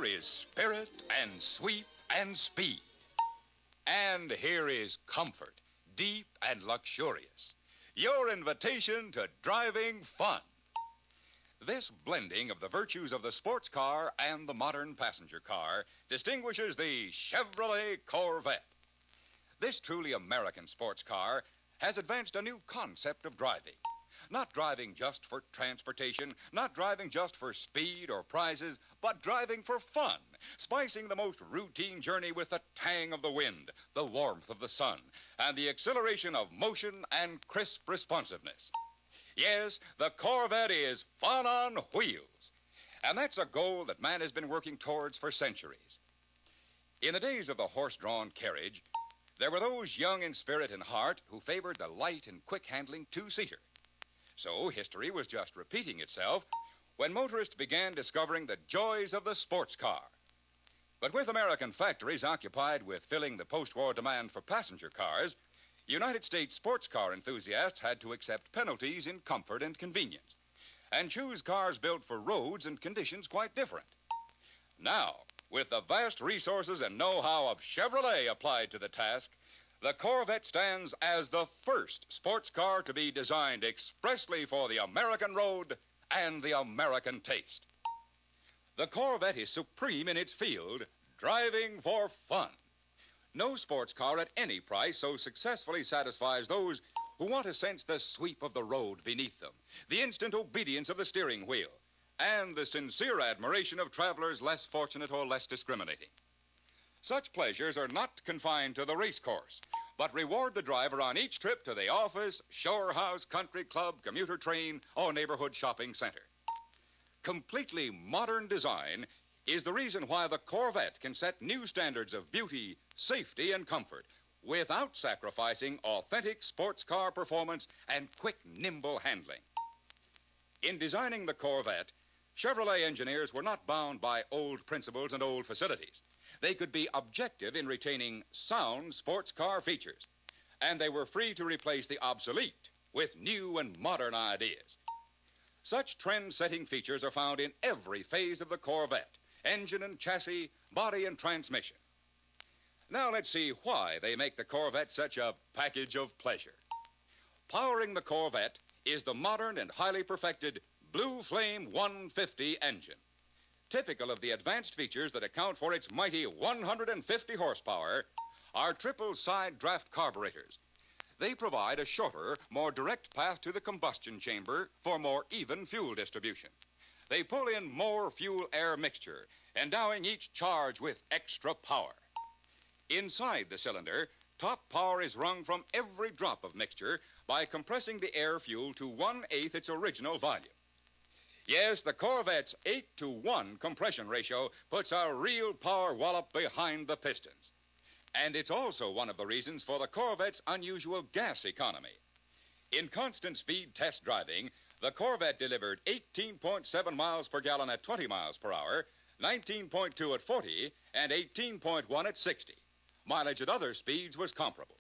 is spirit and sweep and speed. And here is comfort, deep and luxurious. Your invitation to driving fun. This blending of the virtues of the sports car and the modern passenger car distinguishes the Chevrolet Corvette. This truly American sports car has advanced a new concept of driving. Not driving just for transportation, not driving just for speed or prizes, but driving for fun, spicing the most routine journey with the tang of the wind, the warmth of the sun, and the exhilaration of motion and crisp responsiveness. Yes, the Corvette is fun on wheels. And that's a goal that man has been working towards for centuries. In the days of the horse-drawn carriage, there were those young in spirit and heart who favored the light and quick-handling two-seater. So history was just repeating itself when motorists began discovering the joys of the sports car. But with American factories occupied with filling the post-war demand for passenger cars, United States sports car enthusiasts had to accept penalties in comfort and convenience and choose cars built for roads and conditions quite different. Now, with the vast resources and know-how of Chevrolet applied to the task, the Corvette stands as the first sports car to be designed expressly for the American road and the American taste. The Corvette is supreme in its field, driving for fun. No sports car at any price so successfully satisfies those who want to sense the sweep of the road beneath them, the instant obedience of the steering wheel, and the sincere admiration of travelers less fortunate or less discriminating. Such pleasures are not confined to the race course, but reward the driver on each trip to the office, shore house, country club, commuter train, or neighborhood shopping center. Completely modern design is the reason why the Corvette can set new standards of beauty, safety, and comfort without sacrificing authentic sports car performance and quick, nimble handling. In designing the Corvette, Chevrolet engineers were not bound by old principles and old facilities. They could be objective in retaining sound sports car features, and they were free to replace the obsolete with new and modern ideas. Such trend-setting features are found in every phase of the Corvette: engine and chassis, body and transmission. Now let's see why they make the Corvette such a package of pleasure. Powering the Corvette is the modern and highly perfected Blue Flame 150 engine. Typical of the advanced features that account for its mighty 150 horsepower are triple side draft carburetors. They provide a shorter, more direct path to the combustion chamber for more even fuel distribution. They pull in more fuel-air mixture, endowing each charge with extra power. Inside the cylinder, top power is wrung from every drop of mixture by compressing the air fuel to 1/8 its original volume. Yes, the Corvette's 8-to-1 compression ratio puts a real power wallop behind the pistons. And it's also one of the reasons for the Corvette's unusual gas economy. In constant speed test driving, the Corvette delivered 18.7 miles per gallon at 20 miles per hour, 19.2 at 40, and 18.1 at 60. Mileage at other speeds was comparable.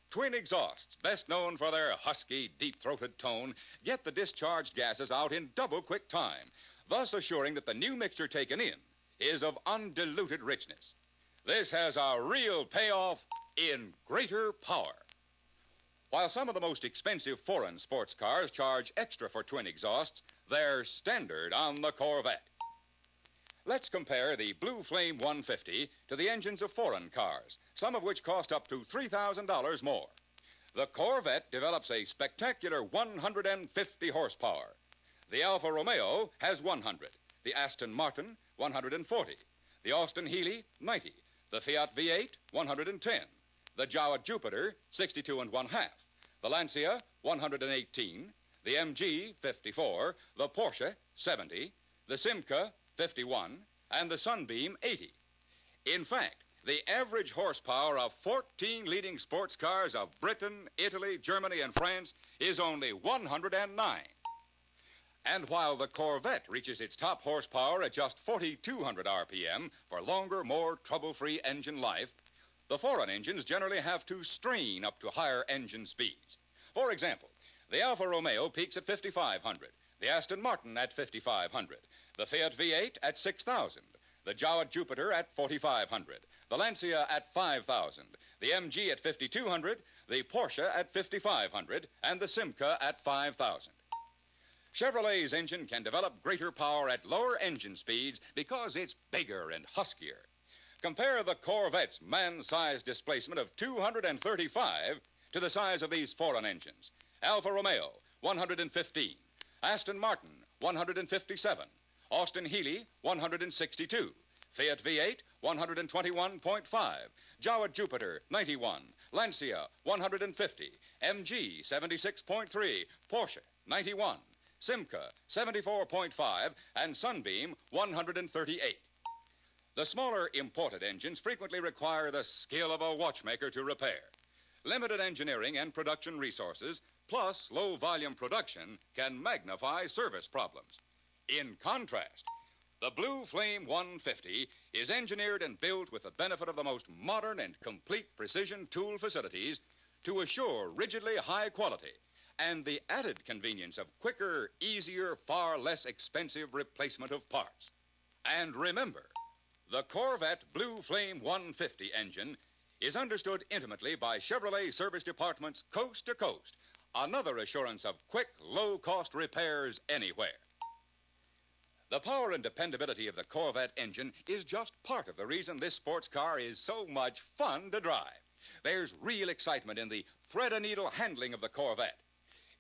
Twin exhausts, best known for their husky, deep-throated tone, get the discharged gases out in double quick time, thus assuring that the new mixture taken in is of undiluted richness. This has a real payoff in greater power. While some of the most expensive foreign sports cars charge extra for twin exhausts, they're standard on the Corvette. Let's compare the Blue Flame 150 to the engines of foreign cars, some of which cost up to $3,000 more. The Corvette develops a spectacular 150 horsepower. The Alfa Romeo has 100, the Aston Martin 140, the Austin Healey 90, the Fiat V8 110, the Jawa Jupiter 62 1/2, the Lancia 118, the MG 54, the Porsche 70, the Simca 51, and the Sunbeam 80. In fact, the average horsepower of 14 leading sports cars of Britain, Italy, Germany, and France is only 109. And while the Corvette reaches its top horsepower at just 4,200 RPM for longer, more trouble-free engine life, the foreign engines generally have to strain up to higher engine speeds. For example, the Alfa Romeo peaks at 5,500, the Aston Martin at 5,500, the Fiat V8 at 6,000, the the Jowett Jupiter at $4,500, the Lancia at $5,000, the MG at $5,200, the Porsche at $5,500, and the Simca at $5,000. Chevrolet's engine can develop greater power at lower engine speeds because it's bigger and huskier. Compare the Corvette's man-sized displacement of 235 to the size of these foreign engines. Alfa Romeo, 115. Aston Martin, 157. Austin Healey, 162. Fiat V8, 121.5. Jowett Jupiter, 91. Lancia, 150. MG, 76.3. Porsche, 91. Simca, 74.5. And Sunbeam, 138. The smaller imported engines frequently require the skill of a watchmaker to repair. Limited engineering and production resources, plus low-volume production, can magnify service problems. In contrast, the Blue Flame 150 is engineered and built with the benefit of the most modern and complete precision tool facilities to assure rigidly high quality and the added convenience of quicker, easier, far less expensive replacement of parts. And remember, the Corvette Blue Flame 150 engine is understood intimately by Chevrolet service departments coast to coast, another assurance of quick, low-cost repairs anywhere. The power and dependability of the Corvette engine is just part of the reason this sports car is so much fun to drive. There's real excitement in the thread-a-needle handling of the Corvette.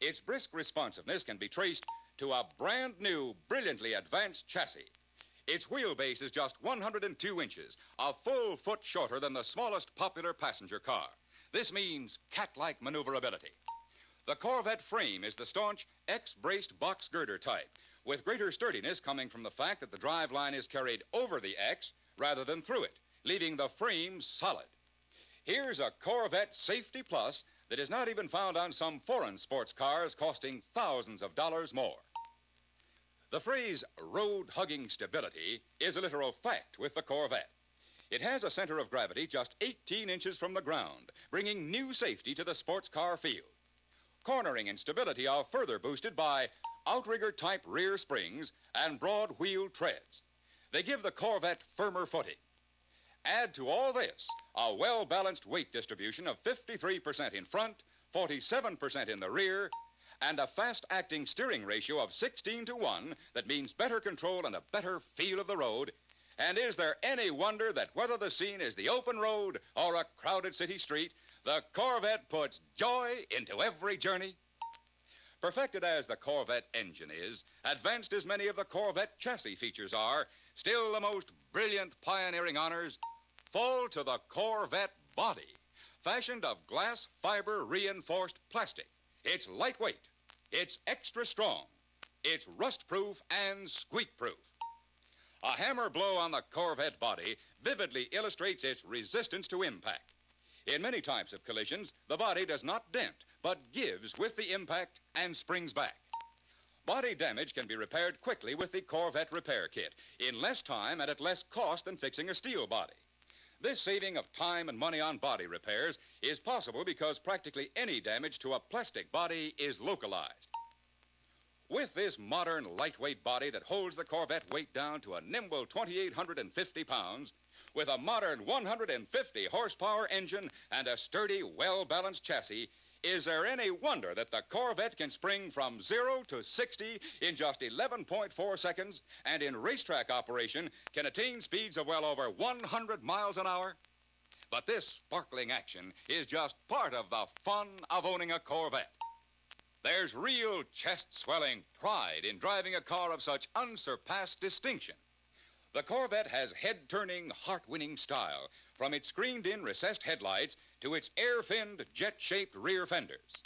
Its brisk responsiveness can be traced to a brand-new, brilliantly advanced chassis. Its wheelbase is just 102 inches, a full foot shorter than the smallest popular passenger car. This means cat-like maneuverability. The Corvette frame is the staunch X-braced box girder type, with greater sturdiness coming from the fact that the driveline is carried over the X rather than through it, leaving the frame solid. Here's a Corvette Safety Plus that is not even found on some foreign sports cars costing thousands of dollars more. The phrase road-hugging stability is a literal fact with the Corvette. It has a center of gravity just 18 inches from the ground, bringing new safety to the sports car field. Cornering and stability are further boosted by outrigger-type rear springs and broad wheel treads. They give the Corvette firmer footing. Add to all this a well-balanced weight distribution of 53% in front, 47% in the rear, and a fast-acting steering ratio of 16:1 that means better control and a better feel of the road. And is there any wonder that whether the scene is the open road or a crowded city street, the Corvette puts joy into every journey? Perfected as the Corvette engine is, advanced as many of the Corvette chassis features are, still the most brilliant pioneering honors fall to the Corvette body, fashioned of glass fiber reinforced plastic. It's lightweight, it's extra strong, it's rust-proof and squeak-proof. A hammer blow on the Corvette body vividly illustrates its resistance to impact. In many types of collisions, the body does not dent, but gives with the impact and springs back. Body damage can be repaired quickly with the Corvette Repair Kit, in less time and at less cost than fixing a steel body. This saving of time and money on body repairs is possible because practically any damage to a plastic body is localized. With this modern lightweight body that holds the Corvette weight down to a nimble 2,850 pounds, with a modern 150 horsepower engine and a sturdy, well-balanced chassis, is there any wonder that the Corvette can spring from 0 to 60 in just 11.4 seconds and in racetrack operation can attain speeds of well over 100 miles an hour? But this sparkling action is just part of the fun of owning a Corvette. There's real chest-swelling pride in driving a car of such unsurpassed distinction. The Corvette has head-turning, heart-winning style, from its screened-in recessed headlights to its air-finned, jet-shaped rear fenders.